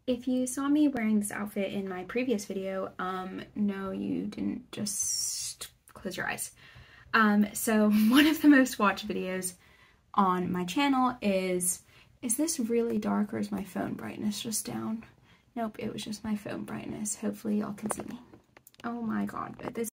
If you saw me wearing this outfit in my previous video, no, you didn't. Just close your eyes. So one of the most watched videos on my channel is this really dark or is my phone brightness just down? Nope, it was just my phone brightness. Hopefully y'all can see me. Oh my god, but this...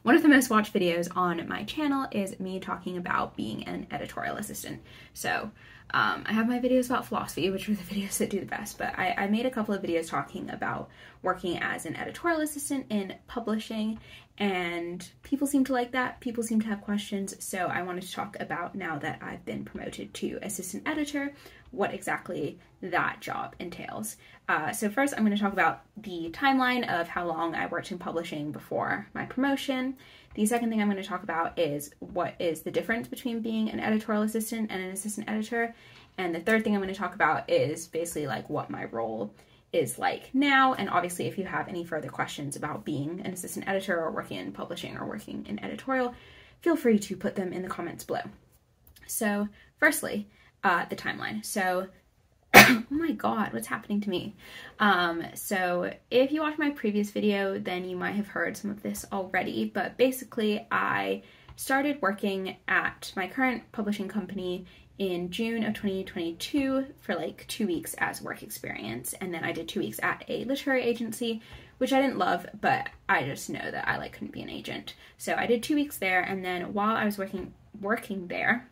One of the most watched videos on my channel is me talking about being an editorial assistant. So I have my videos about philosophy, which are the videos that do the best, but I made a couple of videos talking about working as an editorial assistant in publishing, and people seem to like that. People seem to have questions, so I wanted to talk about, now that I've been promoted to assistant editor, what exactly that job entails. So first I'm going to talk about the timeline of how long I worked in publishing before my promotion. The second thing I'm going to talk about is what is the difference between being an editorial assistant and an assistant editor. And the third thing I'm going to talk about is basically like what my role is like now. And obviously if you have any further questions about being an assistant editor or working in publishing or working in editorial, feel free to put them in the comments below. So firstly, the timeline. So, oh my god, what's happening to me? So if you watched my previous video, then you might have heard some of this already, but basically I started working at my current publishing company in June of 2022 for like 2 weeks as work experience, and then I did 2 weeks at a literary agency, which I didn't love, but I just know that I couldn't be an agent. So I did 2 weeks there, and then while I was working there,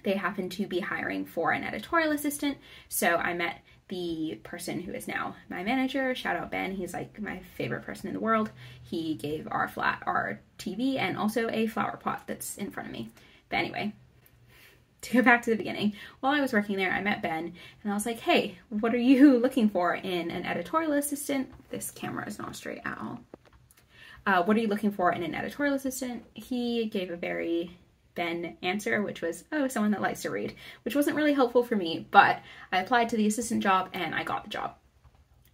they happened to be hiring for an editorial assistant. So I met the person who is now my manager. Shout out Ben, he's like my favorite person in the world. He gave our TV and also a flower pot that's in front of me. But anyway, to go back to the beginning, while I was working there, I met Ben and I was like, hey, what are you looking for in an editorial assistant? This camera is not straight at all. What are you looking for in an editorial assistant? He gave a very Ben answer, which was, oh, someone that likes to read, which wasn't really helpful for me, but I applied to the assistant job and I got the job.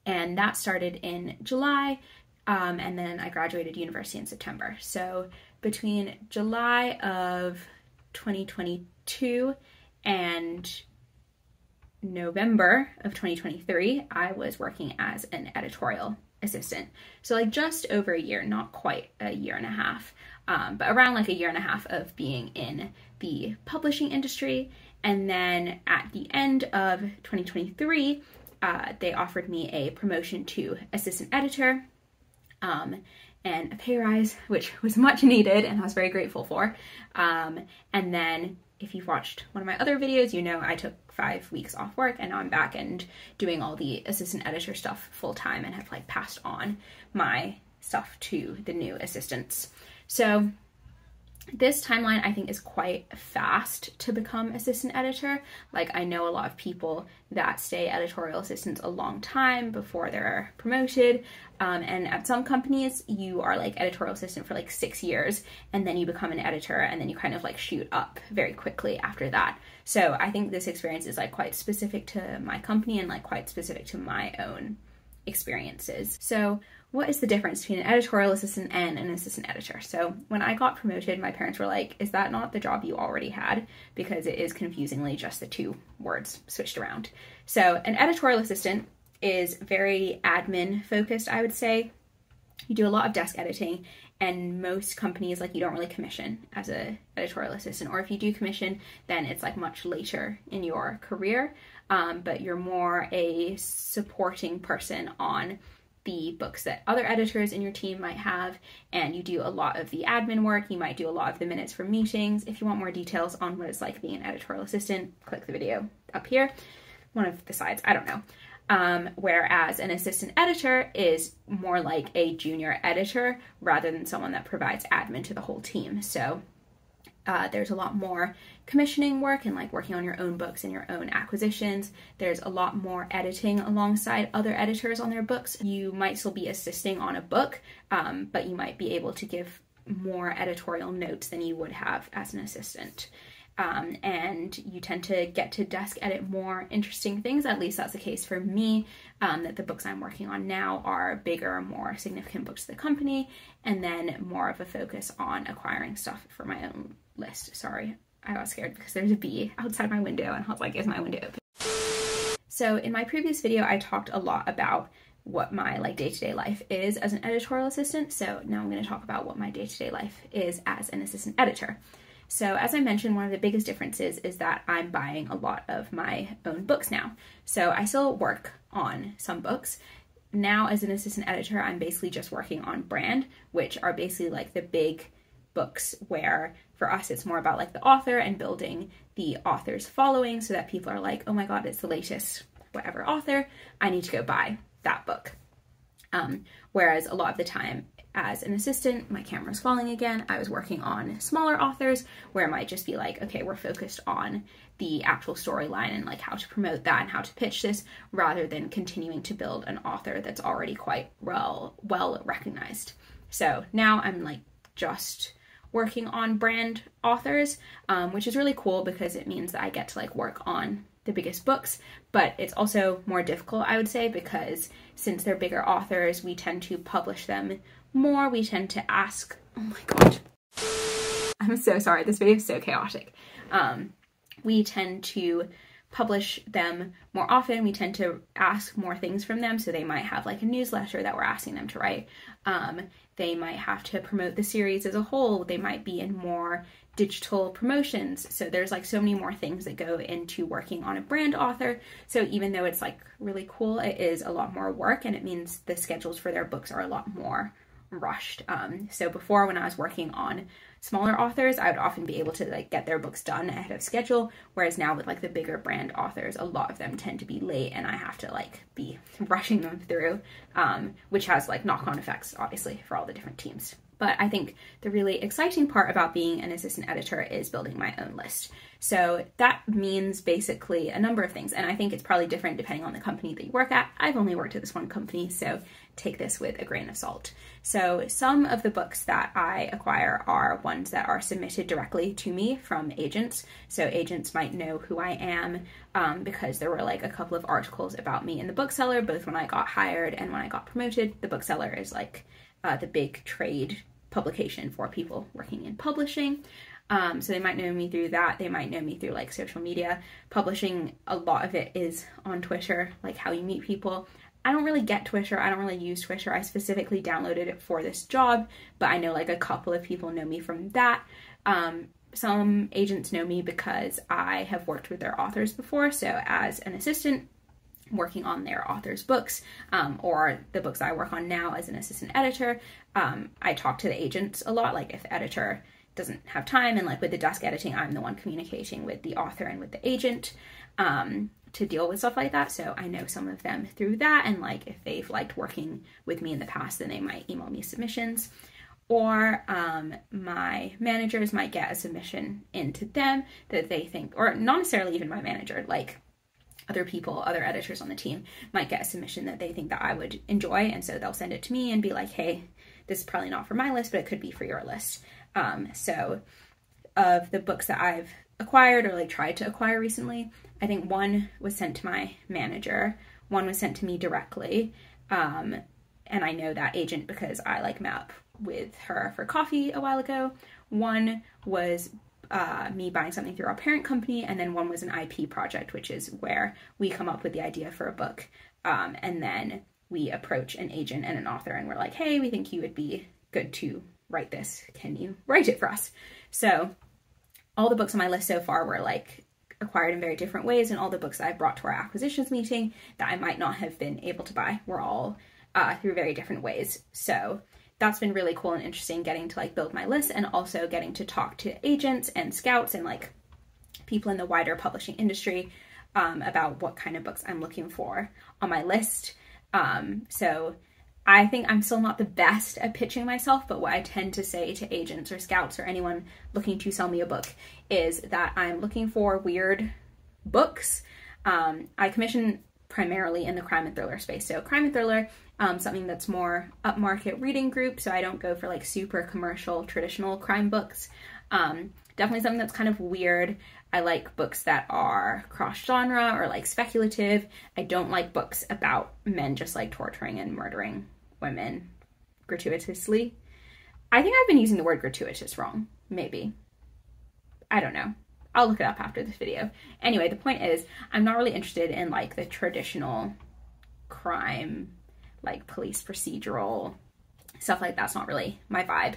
And that started in July, and then I graduated university in September. So between July of 2022 and November of 2023, I was working as an editorial assistant. So like just over a year, not quite a year and a half, but around like a year and a half of being in the publishing industry. And then at the end of 2023, they offered me a promotion to assistant editor, and a pay rise, which was much needed and I was very grateful for. And then if you've watched one of my other videos, you know I took 5 weeks off work and now I'm back and doing all the assistant editor stuff full time and have like passed on my stuff to the new assistants. So this timeline I think is quite fast to become assistant editor. Like I know a lot of people that stay editorial assistants a long time before they're promoted. And at some companies you are like editorial assistant for like 6 years and then you become an editor and then you kind of like shoot up very quickly after that. So I think this experience is like quite specific to my company and like quite specific to my own experiences. So what is the difference between an editorial assistant and an assistant editor? So when I got promoted, my parents were like, is that not the job you already had? Because it is confusingly just the two words switched around. So an editorial assistant is very admin focused, I would say. You do a lot of desk editing, and most companies, like, you don't really commission as an editorial assistant, or if you do commission, then it's like much later in your career, but you're more a supporting person on the books that other editors in your team might have, and you do a lot of the admin work. You might do a lot of the minutes for meetings. If you want more details on what it's like being an editorial assistant, click the video up here, one of the sides, I don't know. Whereas an assistant editor is more like a junior editor rather than someone that provides admin to the whole team. So there's a lot more commissioning work and like working on your own books and your own acquisitions. There's a lot more editing alongside other editors on their books. You might still be assisting on a book, but you might be able to give more editorial notes than you would have as an assistant. And you tend to get to desk edit more interesting things. At least that's the case for me, that the books I'm working on now are bigger, more significant books to the company, and then more of a focus on acquiring stuff for my own list. Sorry, I got scared because there's a bee outside my window and I was like, is my window open? So in my previous video, I talked a lot about what my like day-to-day life is as an editorial assistant. So now I'm going to talk about what my day-to-day life is as an assistant editor. So as I mentioned, one of the biggest differences is that I'm buying a lot of my own books now. So I still work on some books. Now as an assistant editor, I'm basically just working on brand, which are basically like the big books where for us it's more about like the author and building the author's following so that people are like, oh my god, it's the latest whatever author, I need to go buy that book. Whereas a lot of the time as an assistant, my camera's falling again, I was working on smaller authors where it might just be like, okay, we're focused on the actual storyline and like how to promote that and how to pitch this, rather than continuing to build an author that's already quite well recognized. So now I'm like just working on brand authors, which is really cool because it means that I get to like work on the biggest books, but it's also more difficult, I would say, because since they're bigger authors, we tend to publish them more. We tend to ask, oh my god, I'm so sorry, this video is so chaotic. We tend to publish them more often. We tend to ask more things from them. So they might have like a newsletter that we're asking them to write. They might have to promote the series as a whole. They might be in more digital promotions. So there's like so many more things that go into working on a brand author. So even though it's like really cool, it is a lot more work, and it means the schedules for their books are a lot more rushed. So before, when I was working on smaller authors, I would often be able to like get their books done ahead of schedule, whereas now with like the bigger brand authors, a lot of them tend to be late and I have to like be rushing them through, which has like knock-on effects obviously for all the different teams. But I think the really exciting part about being an assistant editor is building my own list. So that means basically a number of things, and I think it's probably different depending on the company that you work at. I've only worked at this one company, so take this with a grain of salt. So some of the books that I acquire are ones that are submitted directly to me from agents. So agents might know who I am because there were like a couple of articles about me in the bookseller, both when I got hired and when I got promoted. The bookseller is like the big trade publication for people working in publishing. So they might know me through that. They might know me through like social media. Publishing, a lot of it is on Twitter, like how you meet people. I don't really get Twitter. I don't really use Twitter. I specifically downloaded it for this job, but I know like a couple of people know me from that. Some agents know me because I have worked with their authors before. So as an assistant, working on their authors' books, or the books I work on now as an assistant editor, I talk to the agents a lot. Like if the editor doesn't have time, and like with the desk editing, I'm the one communicating with the author and with the agent to deal with stuff like that. So I know some of them through that, and like if they've liked working with me in the past, then they might email me submissions. Or my managers might get a submission into them that they think, or not necessarily even my manager, like other people, other editors on the team might get a submission that they think that I would enjoy, and so they'll send it to me and be like, hey, this is probably not for my list, but it could be for your list. So of the books that I've acquired or like tried to acquire recently, I think one was sent to my manager, one was sent to me directly, and I know that agent because I like met up with her for coffee a while ago. One was me buying something through our parent company, and then one was an IP project, which is where we come up with the idea for a book, and then we approach an agent and an author and we're like, hey, we think you would be good to write this. Can you write it for us? So all the books on my list so far were like acquired in very different ways, and all the books that I brought to our acquisitions meeting that I might not have been able to buy were all through very different ways. So that's been really cool and interesting, getting to like build my list and also getting to talk to agents and scouts and like people in the wider publishing industry about what kind of books I'm looking for on my list. So I think I'm still not the best at pitching myself, but what I tend to say to agents or scouts or anyone looking to sell me a book is that I'm looking for weird books. I commission primarily in the crime and thriller space. So crime and thriller, something that's more upmarket reading group. So I don't go for like super commercial, traditional crime books. Definitely something that's kind of weird. I like books that are cross-genre or like speculative. I don't like books about men just like torturing and murdering women gratuitously. I think I've been using the word gratuitous wrong, maybe. I don't know. I'll look it up after this video. Anyway, the point is, I'm not really interested in like the traditional crime, like police procedural stuff like that's not really my vibe.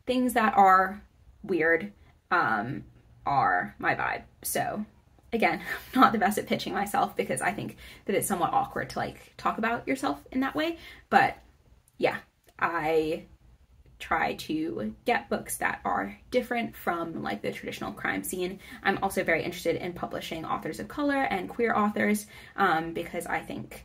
Things that are weird are my vibe. So again, I'm not the best at pitching myself because I think that it's somewhat awkward to like talk about yourself in that way. But yeah, I try to get books that are different from like the traditional crime scene. I'm also very interested in publishing authors of color and queer authors because I think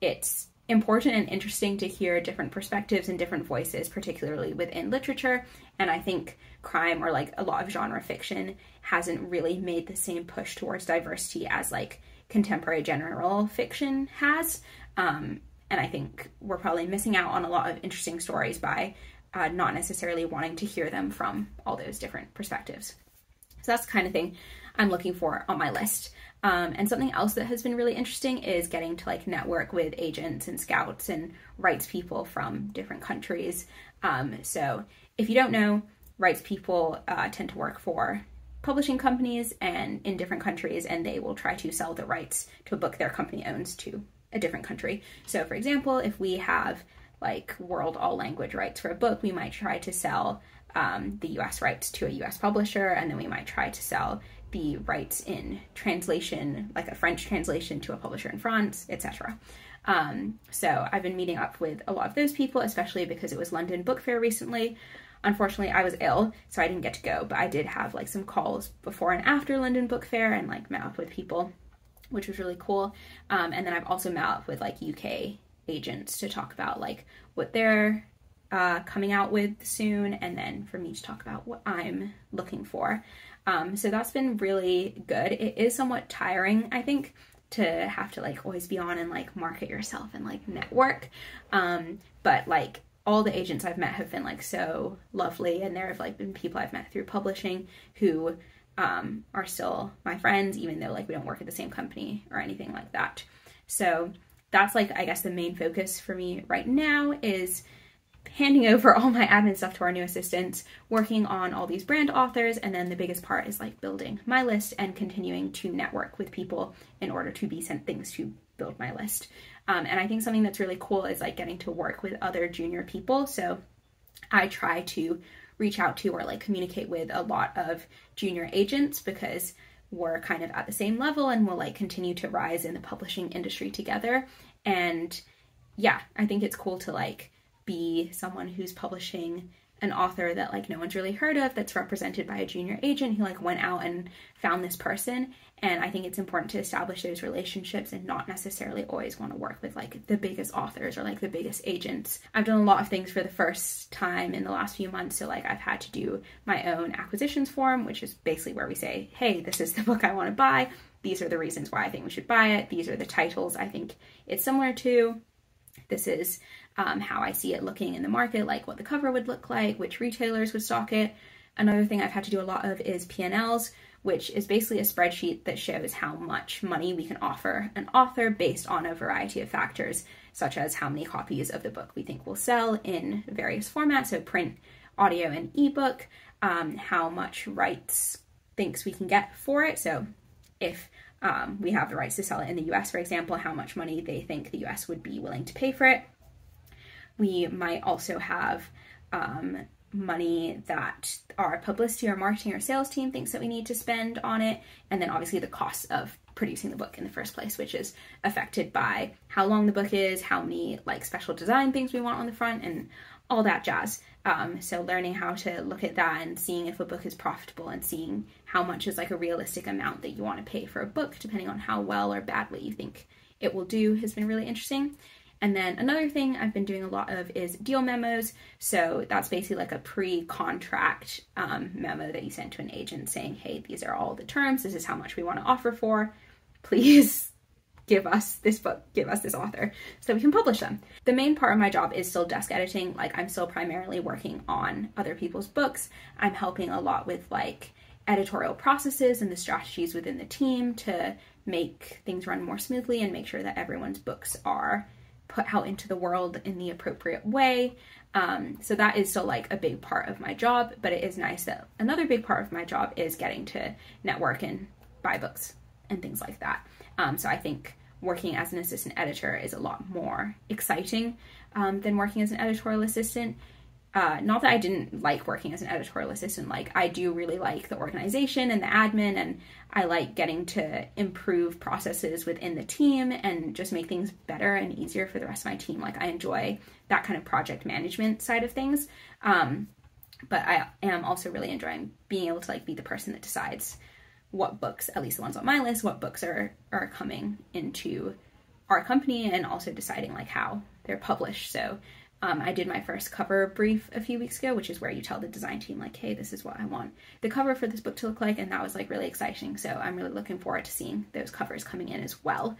it's important and interesting to hear different perspectives and different voices, particularly within literature. And I think crime or like a lot of genre fiction hasn't really made the same push towards diversity as like contemporary general fiction has. And I think we're probably missing out on a lot of interesting stories by not necessarily wanting to hear them from all those different perspectives. So that's the kind of thing I'm looking for on my list. And something else that has been really interesting is getting to like network with agents and scouts and rights people from different countries. So if you don't know, rights people tend to work for publishing companies and in different countries, and they will try to sell the rights to a book their company owns to a different country. So for example, if we have like world all language rights for a book, we might try to sell the US rights to a US publisher, and then we might try to sell the rights in translation, like a French translation, to a publisher in France, etc. So I've been meeting up with a lot of those people, especially because it was London Book Fair recently. Unfortunately, I was ill, so I didn't get to go, but I did have like some calls before and after London Book Fair and like met up with people, which was really cool. And then I've also met up with like UK agents to talk about like what they're coming out with soon, and then for me to talk about what I'm looking for. So that's been really good. It is somewhat tiring, I think, to have to like always be on and like market yourself and like network. But like all the agents I've met have been like so lovely, and there have like been people I've met through publishing who are still my friends, even though like we don't work at the same company or anything like that. So that's like, I guess the main focus for me right now is handing over all my admin stuff to our new assistants, working on all these brand authors, and then the biggest part is like building my list and continuing to network with people in order to be sent things to build my list. And I think something that's really cool is like getting to work with other junior people. So I try to reach out to or like communicate with a lot of junior agents because we're kind of at the same level and we'll like continue to rise in the publishing industry together. And yeah, I think it's cool to like be someone who's publishing an author that like no one's really heard of, that's represented by a junior agent who like went out and found this person. And I think it's important to establish those relationships and not necessarily always want to work with like the biggest authors or like the biggest agents. I've done a lot of things for the first time in the last few months. So like I've had to do my own acquisitions form, which is basically where we say, hey, this is the book I want to buy. These are the reasons why I think we should buy it. These are the titles I think it's similar to. This is how I see it looking in the market, like what the cover would look like, which retailers would stock it. Another thing I've had to do a lot of is P&Ls, which is basically a spreadsheet that shows how much money we can offer an author based on a variety of factors, such as how many copies of the book we think will sell in various formats, so print, audio, and ebook, how much rights thinks we can get for it. So if we have the rights to sell it in the US, for example, how much money they think the US would be willing to pay for it. We might also have money that our publicity or marketing or sales team thinks that we need to spend on it. And then obviously the cost of producing the book in the first place, which is affected by how long the book is, how many like special design things we want on the front, and all that jazz. So learning how to look at that and seeing if a book is profitable and seeing how much is like a realistic amount that you want to pay for a book, depending on how well or badly you think it will do, has been really interesting. And then another thing I've been doing a lot of is deal memos. So that's basically like a pre-contract memo that you send to an agent saying, hey, these are all the terms. This is how much we want to offer for. Please give us this book, give us this author so we can publish them. The main part of my job is still desk editing. Like I'm still primarily working on other people's books. I'm helping a lot with like editorial processes and the strategies within the team to make things run more smoothly and make sure that everyone's books are put out into the world in the appropriate way. So that is still like a big part of my job, but it is nice that another big part of my job is getting to network and buy books and things like that. So I think working as an assistant editor is a lot more exciting than working as an editorial assistant. Not that I didn't like working as an editorial assistant, like I do really like the organization and the admin, and I like getting to improve processes within the team and just make things better and easier for the rest of my team. Like I enjoy that kind of project management side of things. But I am also really enjoying being able to like be the person that decides what books, at least the ones on my list, what books are coming into our company, and also deciding like how they're published. So I did my first cover brief a few weeks ago, which is where you tell the design team like, hey, this is what I want the cover for this book to look like. And that was like really exciting. So I'm really looking forward to seeing those covers coming in as well.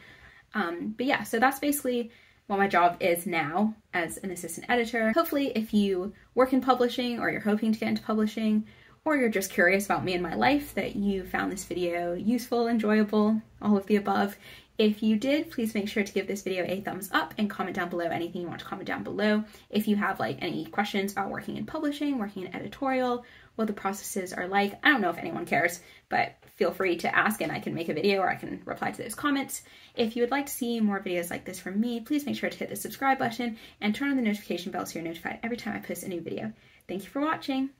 But yeah, so that's basically what my job is now as an assistant editor. Hopefully if you work in publishing, or you're hoping to get into publishing, or you're just curious about me and my life, that you found this video useful, enjoyable, all of the above. If you did, please make sure to give this video a thumbs up and comment down below anything you want to comment down below. If you have like any questions about working in publishing, working in editorial, what the processes are like, I don't know if anyone cares, but feel free to ask and I can make a video or I can reply to those comments. If you would like to see more videos like this from me, please make sure to hit the subscribe button and turn on the notification bell so you're notified every time I post a new video. Thank you for watching.